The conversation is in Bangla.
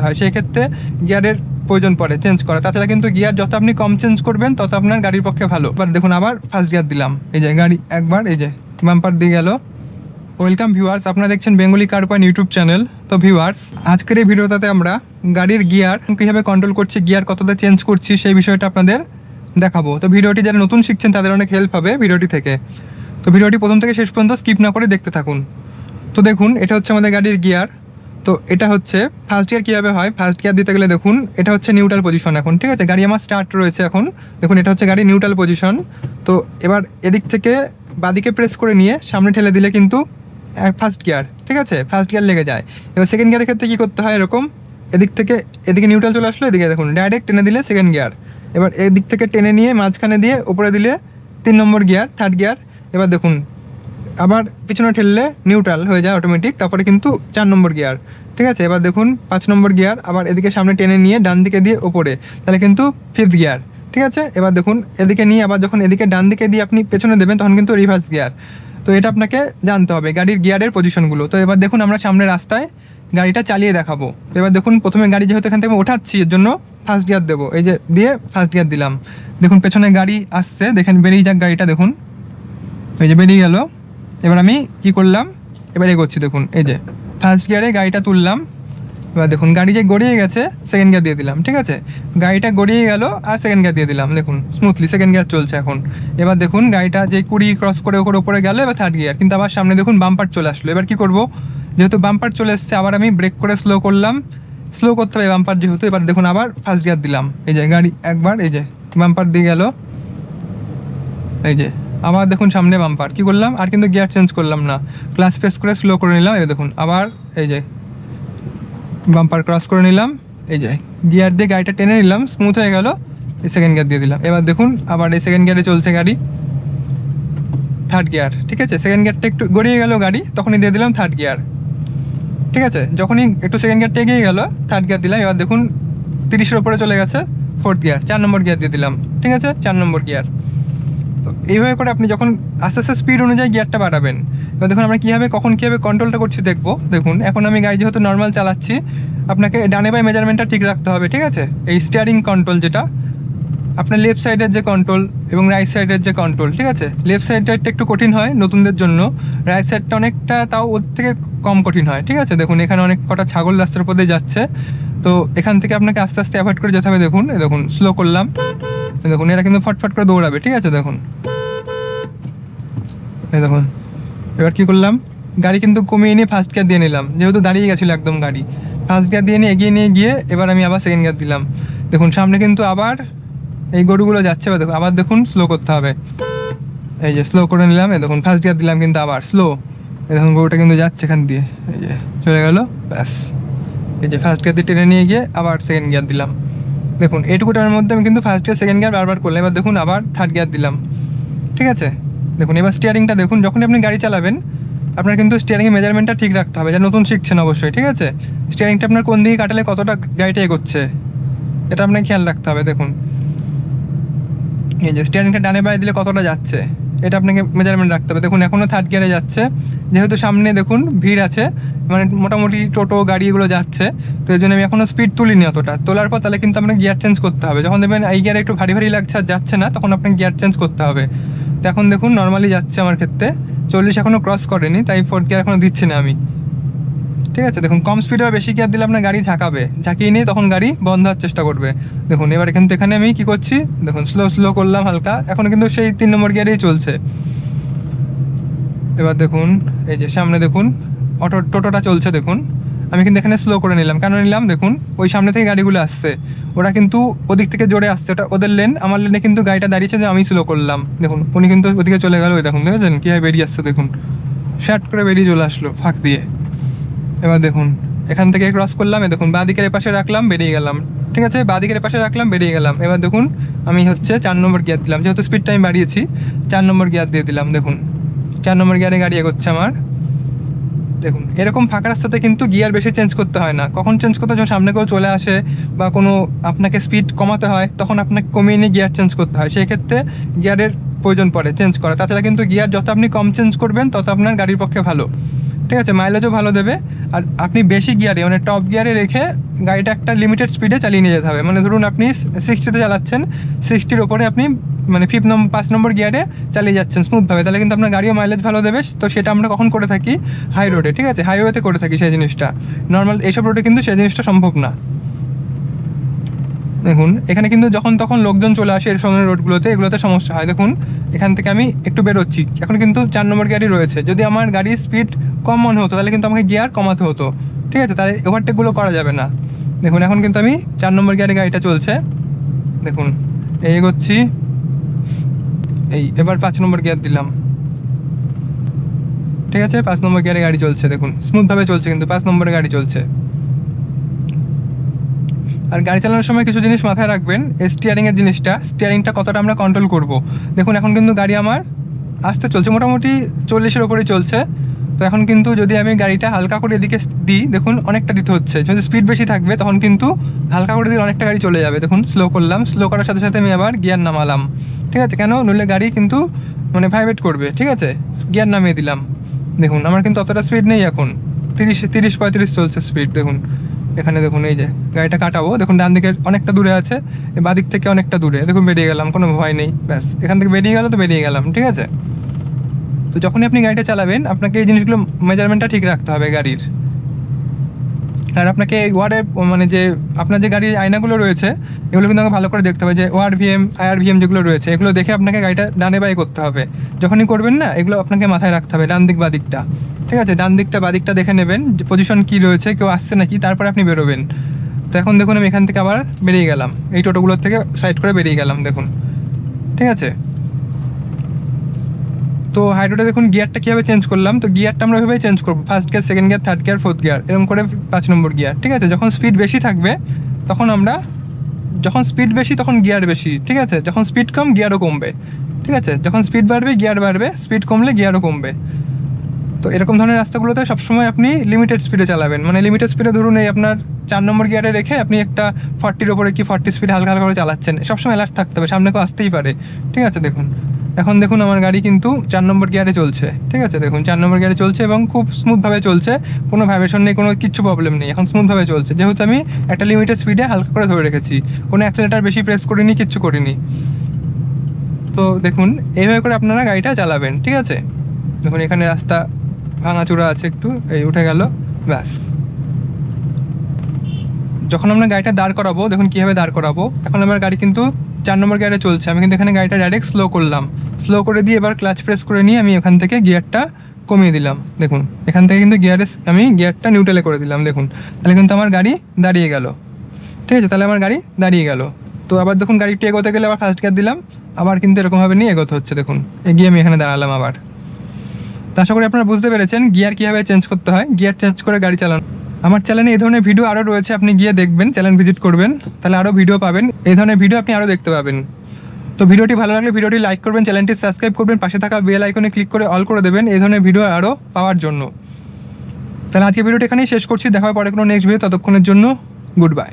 হয়, সেই ক্ষেত্রে গিয়ারের প্রয়োজন পড়ে চেঞ্জ করা। তাছাড়া কিন্তু গিয়ার যত আপনি কম চেঞ্জ করবেন তত আপনার গাড়ির পক্ষে ভালো। এবার দেখুন আবার ফার্স্ট গিয়ার দিলাম, এই যে গাড়ি একবার এই যে বাম্পার দিয়ে গেল। ওয়েলকাম ভিউয়ার্স, আপনারা দেখছেন বেঙ্গলি কার পয়েন্ট ইউটিউব চ্যানেল। তো ভিউয়ার্স, আজকের এই ভিডিওটাতে আমরা গাড়ির গিয়ার কীভাবে কন্ট্রোল করছি, গিয়ার কতটা চেঞ্জ করছি সেই বিষয়টা আপনাদের দেখাবো। তো ভিডিওটি যারা নতুন শিখছেন তাদের অনেক হেল্প হবে ভিডিওটি থেকে। তো ভিডিওটি প্রথম থেকে শেষ পর্যন্ত স্কিপ না করে দেখতে থাকুন। তো দেখুন, এটা হচ্ছে আমাদের গাড়ির গিয়ার। তো এটা হচ্ছে ফার্স্ট গিয়ার কীভাবে হয়, ফার্স্ট গিয়ার দিতে গেলে দেখুন এটা হচ্ছে নিউট্রাল পজিশন এখন, ঠিক আছে। গাড়ি আমার স্টার্ট রয়েছে এখন, দেখুন এটা হচ্ছে গাড়ি নিউট্রাল পজিশন। তো এবার এদিক থেকে বাদিকে প্রেস করে নিয়ে সামনে ঠেলে দিলে কিন্তু ফার্স্ট গিয়ার, ঠিক আছে, ফার্স্ট গিয়ার লেগে যায়। এবার সেকেন্ড গিয়ারের ক্ষেত্রে কী করতে হয়, এরকম এদিক থেকে এদিকে নিউট্রাল চলে আসলো, এদিকে দেখুন ডাইরেক্ট টেনে দিলে সেকেন্ড গিয়ার। এবার এদিক থেকে টেনে নিয়ে মাঝখানে দিয়ে উপরে দিলে 3 নম্বর গিয়ার, থার্ড গিয়ার। এবার দেখুন আবার পিছনে ঠেললে নিউট্রাল হয়ে যায় অটোমেটিক, তারপরে কিন্তু 4 নম্বর গিয়ার, ঠিক আছে। এবার দেখুন 5 নম্বর গিয়ার, আবার এদিকে সামনে টেনে নিয়ে ডান দিকে দিয়ে ওপরে, তাহলে কিন্তু 5th গিয়ার, ঠিক আছে। এবার দেখুন এদিকে নিয়ে আবার যখন এদিকে ডান দিকে দিয়ে আপনি পেছনে দেবেন তখন কিন্তু রিভার্স গিয়ার। তো এটা আপনাকে জানতে হবে গাড়ির গিয়ারের পজিশনগুলো। তো এবার দেখুন আমরা সামনে রাস্তায় গাড়িটা চালিয়ে দেখাবো। তো এবার দেখুন প্রথমে গাড়ি যেহেতু এখান থেকে ওঠাচ্ছি এর জন্য ফার্স্ট গিয়ার দেবো, এই যে দিয়ে ফার্স্ট গিয়ার দিলাম। দেখুন পেছনে গাড়ি আসছে, দেখেন বেরিয়ে যাক গাড়িটা, দেখুন এই যে বেরিয়ে গেল। এবার আমি কি করলাম, এবার এগোচ্ছি, দেখুন এই যে ফার্স্ট গিয়ারে গাড়িটা তুললাম। এবার দেখুন গাড়ি যে গড়িয়ে গেছে সেকেন্ড গিয়ার দিয়ে দিলাম, ঠিক আছে। গাড়িটা গড়িয়ে গেল আর সেকেন্ড গিয়ার দিয়ে দিলাম, দেখুন স্মুথলি সেকেন্ড গিয়ার চলছে এখন। এবার দেখুন গাড়িটা যে 20 ক্রস করে ওপরে গেল, এবার থার্ড গিয়ার, কিন্তু আবার সামনে দেখুন বাম্পার চলে আসলো। এবার কি করব, যেহেতু বাম্পার চলে এসছে আবার আমি ব্রেক করে স্লো করলাম, স্লো করতে হবে বাম্পার যেহেতু। এবার দেখুন আবার ফার্স্ট গিয়ার দিলাম, এই যে গাড়ি একবার এই যে বাম্পার দিয়ে গেল, এই যে আবার দেখুন সামনে বাম্পার, কি করলাম আর কিন্তু গিয়ার চেঞ্জ করলাম না, ক্লাস প্রেস করে স্লো করে নিলাম। এবার দেখুন আবার এই যে বাম্পার ক্রস করে নিলাম, এই যে গিয়ার দিয়ে গাড়িটা টেনে নিলাম, স্মুথ হয়ে গেল, এই সেকেন্ড গিয়ার দিয়ে দিলাম। এবার দেখুন আবার এই সেকেন্ড গিয়ারে চলছে গাড়ি, থার্ড গিয়ার, ঠিক আছে। সেকেন্ড গিয়ারটা একটু গড়িয়ে গেল গাড়ি, তখনই দিয়ে দিলাম থার্ড গিয়ার, ঠিক আছে। যখনই একটু সেকেন্ড গিয়ারটা এগিয়ে গেল থার্ড গিয়ার দিলাম। এবার দেখুন 30-এর ওপরে চলে গেছে, ফোর্থ গিয়ার, 4 নম্বর গিয়ার দিয়ে দিলাম, ঠিক আছে, 4 নম্বর গিয়ার। তো এইভাবে করে আপনি যখন আস্তে আস্তে স্পিড অনুযায়ী গিয়ারটা বাড়াবেন। এবার দেখুন আমরা কীভাবে কন্ট্রোলটা করছি দেখবো। দেখুন এখন আমি গাড়ি যেহেতু নর্মাল চালাচ্ছি, আপনাকে ডানে বাই মেজারমেন্টটা ঠিক রাখতে হবে, ঠিক আছে। এই স্টিয়ারিং কন্ট্রোল যেটা আপনার লেফট সাইডের যে কন্ট্রোল এবং রাইট সাইডের যে কন্ট্রোল, ঠিক আছে। লেফট সাইডটা একটু কঠিন হয় নতুনদের জন্য, রাইট সাইডটা অনেকটা তাও ওর থেকে কম কঠিন হয়, ঠিক আছে। দেখুন এখানে অনেক কটা ছাগল রাস্তার উপর দিয়ে যাচ্ছে, তো এখান থেকে আপনাকে আস্তে আস্তে অ্যাভয়েড করে যেতে হবে। দেখুন দেখুন স্লো করলাম, দেখুন এরা কিন্তু ফটফট করে দৌড়াবে, ঠিক আছে। দেখুন এই দেখুন এবার কী করলাম, গাড়ি কিন্তু কমিয়ে নিয়ে ফার্স্ট গিয়ার দিয়ে নিলাম, যেহেতু দাঁড়িয়ে গেছিলো একদম গাড়ি। ফার্স্ট গিয়ার দিয়ে নিয়ে এগিয়ে নিয়ে গিয়ে এবার আমি আবার সেকেন্ড গিয়ার দিলাম। দেখুন সামনে কিন্তু আবার এই গরুগুলো যাচ্ছে, দেখুন আবার দেখুন স্লো করতে হবে, এই যে স্লো করে নিলাম। এই দেখুন ফার্স্ট গিয়ার দিলাম কিন্তু আবার স্লো, এই দেখুন গরুটা কিন্তু যাচ্ছে এখান দিয়ে, এই যে চলে গেল, ব্যাস। এই যে ফার্স্ট গিয়ার দিয়ে টেনে নিয়ে গিয়ে আবার সেকেন্ড গিয়ার দিলাম। দেখুন এইটুকুটার মধ্যে আমি কিন্তু ফার্স্ট গিয়ার সেকেন্ড গিয়ার বারবার করলাম। এবার দেখুন আবার থার্ড গিয়ার দিলাম, ঠিক আছে। দেখুন এবার স্টিয়ারিংটা দেখুন, যখনই আপনি গাড়ি চালাবেন আপনার কিন্তু স্টিয়ারিংয়ের মেজারমেন্টটা ঠিক রাখতে হবে, যা নতুন শিখছেন অবশ্যই, ঠিক আছে। স্টিয়ারিংটা আপনার কোন দিকে কাটালে কতটা গাড়িটা এগোচ্ছে এটা আপনাকে খেয়াল রাখতে হবে। দেখুন এই যে স্টিয়ারিংটা ডানে বায়ে দিলে কতটা যাচ্ছে এটা আপনাকে মেজারমেন্ট রাখতে হবে। দেখুন এখনও থার্ড গিয়ারে যাচ্ছে, যেহেতু সামনে দেখুন ভিড় আছে, মানে মোটামুটি টোটো গাড়ি এগুলো যাচ্ছে, তো এই জন্য আমি এখনও স্পিড তুলিনি। অতটা তোলার পর তাহলে কিন্তু আপনাকে গিয়ার চেঞ্জ করতে হবে। যখন দেখবেন এই গিয়ারে একটু ভারী ভারী লাগছে আর যাচ্ছে না, তখন আপনাকে গিয়ার চেঞ্জ করতে হবে। তো এখন দেখুন নর্মালি যাচ্ছে আমার ক্ষেত্রে, 40 এখনও ক্রস করেনি, তাই ফোর্থ গিয়ার এখনও দিচ্ছি না আমি, ঠিক আছে। দেখুন কম স্পিডে আর বেশি গিয়ার দিলে আপনার গাড়ি ঝাঁকাবে, ঝাঁকিয়ে নিয়ে তখন গাড়ি বন্ধ হওয়ার চেষ্টা করবে। দেখুন এবার কিন্তু এখানে আমি কী করছি, দেখুন স্লো করলাম হালকা, এখন কিন্তু সেই 3 নম্বর গিয়ারেই চলছে। এবার দেখুন এই যে সামনে দেখুন টোটোটা চলছে, দেখুন আমি কিন্তু এখানে স্লো করে নিলাম, কেন নিলাম, দেখুন ওই সামনে থেকে গাড়িগুলো আসছে, ওরা কিন্তু ওদিক থেকে জোরে আসছে, ওটা ওদের লেন, আমার লেনে কিন্তু গাড়িটা দাঁড়িয়েছে, যে আমি স্লো করলাম। দেখুন উনি কিন্তু ওদিকে চলে গেল, ওই দেখুন দেখেছেন কীভাবে বেরিয়ে আসছে, দেখুন শার্ট করে বেরিয়ে চলে আসলো ফাঁক দিয়ে। এবার দেখুন এখান থেকে ক্রস করলাম, দেখুন বাঁ দিকের পাশে রাখলাম, বেরিয়ে গেলাম, ঠিক আছে, বাঁ দিকের পাশে রাখলাম, বেরিয়ে গেলাম। এবার দেখুন আমি হচ্ছে 4 নম্বর গিয়ার দিলাম, যেহেতু স্পিডটা আমি বাড়িয়েছি 4 নম্বর গিয়ার দিয়ে দিলাম। দেখুন 4 নম্বর গিয়ারে গাড়ি এগোচ্ছে আমার। দেখুন এরকম ফাঁকা রাস্তাতে কিন্তু গিয়ার বেশি চেঞ্জ করতে হয় না। কখন চেঞ্জ করতে হয়, যখন সামনে কেউ চলে আসে বা কোনো আপনাকে স্পিড কমাতে হয়, তখন আপনাকে কমিয়ে নিয়ে গিয়ার চেঞ্জ করতে হয়, সেই ক্ষেত্রে গিয়ারের প্রয়োজন পড়ে চেঞ্জ করা। তাছাড়া কিন্তু গিয়ার যত আপনি কম চেঞ্জ করবেন তত আপনার গাড়ির পক্ষে ভালো। ঠিক আছে, মাইলেজও ভালো দেবে। আর আপনি বেশি গিয়ারে মানে টপ গিয়ারে রেখে গাড়িটা একটা লিমিটেড স্পিডে চালিয়ে নিয়ে যেতে হবে। মানে ধরুন আপনি 60তে চালাচ্ছেন, 60-র ওপরে আপনি মানে 5 নম্বর গিয়ারে চালিয়ে যাচ্ছেন স্মুথভাবে, তাহলে কিন্তু আপনার গাড়িও মাইলেজ ভালো দেবে। তো সেটা আমরা কখন করে থাকি? হাই রোডে, ঠিক আছে, হাইওয়েতে করে থাকি সেই জিনিসটা। নর্মাল এইসব রোডে কিন্তু সেই জিনিসটা সম্ভব না। দেখুন এখানে কিন্তু যখন তখন লোকজন চলে আসে এর সময় রোডগুলোতে, এগুলোতে সমস্যা হয়। দেখুন এখান থেকে আমি একটু বেরোচ্ছি, এখন কিন্তু 4 নম্বর গাড়ি রয়েছে। যদি আমার গাড়ির স্পিড কম মনে হতো তাহলে কিন্তু আমাকে গিয়ার কমাতে হতো, ঠিক আছে, তাহলে ওভারটেকগুলো করা যাবে না। দেখুন এখন কিন্তু আমি 4 নম্বর গিয়ারে গাড়িটা চলছে। দেখুন এই এগোচ্ছি, এই এবার 5 নম্বর গিয়ার দিলাম, ঠিক আছে, 5 নম্বর গিয়ারে গাড়ি চলছে। দেখুন স্মুথভাবে চলছে, কিন্তু 5 নম্বরে গাড়ি চলছে। আর গাড়ি চালানোর সময় কিছু জিনিস মাথায় রাখবেন, স্টিয়ারিংয়ের জিনিসটা, স্টিয়ারিংটা কতটা আমরা কন্ট্রোল করব। দেখুন এখন কিন্তু গাড়ি আমার আস্তে চলছে, মোটামুটি 40-এর ওপরেই চলছে। তো এখন কিন্তু যদি আমি গাড়িটা হালকা করে এদিকে দিই, দেখুন অনেকটা দিতে হচ্ছে। যদি স্পিড বেশি থাকবে তখন কিন্তু হালকা করে দিলে অনেকটা গাড়ি চলে যাবে। দেখুন স্লো করলাম, স্লো করার সাথে সাথে আমি আবার গিয়ার নামালাম, ঠিক আছে, কেন নইলে গাড়ি কিন্তু মানে ভাইব্রেট করবে, ঠিক আছে। গিয়ার নামিয়ে দিলাম, দেখুন আমার কিন্তু অতটা স্পিড নেই এখন, 30-35 চলছে স্পিড। দেখুন এখানে দেখুন এই যে গাড়িটা কাটাবো, দেখুন ডান দিকে অনেকটা দূরে আছে, বাদিক থেকে অনেকটা দূরে, দেখুন বেরিয়ে গেলাম, কোনো ভয় নেই, ব্যাস এখান থেকে বেরিয়ে গেল তো বেরিয়ে গেলাম, ঠিক আছে। তো যখনই আপনি গাড়িটা চালাবেন আপনাকে এই জিনিসগুলো মেজারমেন্টটা ঠিক রাখতে হবে গাড়ির। আর আপনাকে এই ওয়ার্ডের মানে যে আপনার যে গাড়ির আয়নাগুলো রয়েছে এগুলো কিন্তু আমাকে ভালো করে দেখতে হবে, যে ওয়ার্ড ভিএম আইআর ভিএম যেগুলো রয়েছে এগুলো দেখে আপনাকে গাড়িটা ডানে বাই করতে হবে। যখনই করবেন না এগুলো আপনাকে মাথায় রাখতে হবে, ডান দিক বা দিকটা, ঠিক আছে, ডান দিকটা বা দিকটা দেখে নেবেন যে পজিশন কী রয়েছে, কেউ আসছে নাকি, তারপরে আপনি বেরোবেন। তো এখন দেখুন আমি এখান থেকে আবার বেরিয়ে গেলাম, এই টোটোগুলোর থেকে সাইড করে বেরিয়ে গেলাম, দেখুন, ঠিক আছে। তো হাই রোডে দেখুন গিয়ারটা কীভাবে চেঞ্জ করলাম। তো গিয়ারটা আমরা ওইভাবেই চেঞ্জ করবো, first gear, second gear, third gear, fourth gear, এরকম করে 5 নম্বর গিয়ার, ঠিক আছে। যখন স্পিড বেশি থাকবে তখন আমরা, যখন স্পিড বেশি তখন গিয়ার বেশি, ঠিক আছে, যখন স্পিড কম গিয়ারও কমবে, ঠিক আছে, যখন স্পিড বাড়বে গিয়ার বাড়বে, স্পিড কমলে গিয়ারও কমবে। তো এরকম ধরনের রাস্তাগুলোতে সবসময় আপনি লিমিটেড স্পিডে চালাবেন, মানে লিমিটেড স্পিডে ধরুন এই আপনার 4 নম্বর গিয়ারে রেখে আপনি একটা 40-র ওপরে কি 40 স্পিড হালকা হালকা করে চালাচ্ছেন, সবসময় অ্যালার্ট থাকতে হবে, সামনে কেউ আসতেই পারে, ঠিক আছে। দেখুন এখন দেখুন আমার গাড়ি কিন্তু 4 নম্বর গিয়ারে চলছে, ঠিক আছে, দেখুন 4 নম্বর গিয়ারে চলছে এবং খুব স্মুথভাবে চলছে, কোনো ভাইব্রেশন নেই, কোনো কিচ্ছু প্রবলেম নেই, এখন স্মুথভাবে চলছে, যেহেতু আমি একটা লিমিটেড স্পিডে হালকা করে ধরে রেখেছি, কোনো অ্যাক্সিলেটার বেশি প্রেস করিনি, কিচ্ছু করিনি। তো দেখুন এইভাবে করে আপনারা গাড়িটা চালাবেন, ঠিক আছে। দেখুন এখানে রাস্তা ভাঙাচোরা আছে একটু, এই উঠে গেল, ব্যাস। যখন আমরা গাড়িটা দাঁড় করাবো, দেখুন কীভাবে দাঁড় করাবো, এখন আমার গাড়ি কিন্তু 4 নম্বর গিয়ারে চলছে, আমি কিন্তু এখানে গাড়িটা ডাইরেক্ট স্লো করলাম, স্লো করে দিয়ে এবার ক্লাচ প্রেস করে নিয়ে আমি এখান থেকে গিয়ারটা কমিয়ে দিলাম। দেখুন এখান থেকে কিন্তু আমি গিয়ারটা নিউট্রালে করে দিলাম, দেখুন তাহলে কিন্তু আমার গাড়ি দাঁড়িয়ে গেল, ঠিক আছে, তাহলে আমার গাড়ি দাঁড়িয়ে গেল। তো আবার দেখুন গাড়ি একটু এগোতে গেলে আবার ফার্স্ট গিয়ার দিলাম, আবার কিন্তু এরকমভাবে নিয়ে এগোতে হচ্ছে, দেখুন এগিয়ে আমি এখানে দাঁড়ালাম আবার। তো আশা করি আপনারা বুঝতে পেরেছেন গিয়ার কীভাবে চেঞ্জ করতে হয়, গিয়ার চেঞ্জ করে গাড়ি চালানো। আমার চ্যানেলে এই ধরনের ভিডিও আরও রয়েছে, আপনি গিয়ে দেখবেন, চ্যানেল ভিজিট করবেন, তাহলে আরও ভিডিও পাবেন, এই ধরনের ভিডিও আপনি আরও দেখতে পাবেন। তো ভিডিওটি ভালো লাগলে ভিডিওটি লাইক করবেন, চ্যানেলটি সাবস্ক্রাইব করবেন, পাশে থাকা বেল আইকনে ক্লিক করে অল করে দেবেন এই ধরনের ভিডিও আরও পাওয়ার জন্য। তাহলে আজকে ভিডিওটি এখানেই শেষ করছি, দেখা হবে পরে কোনো নেক্সট ভিডিও, ততক্ষণের জন্য গুড বাই।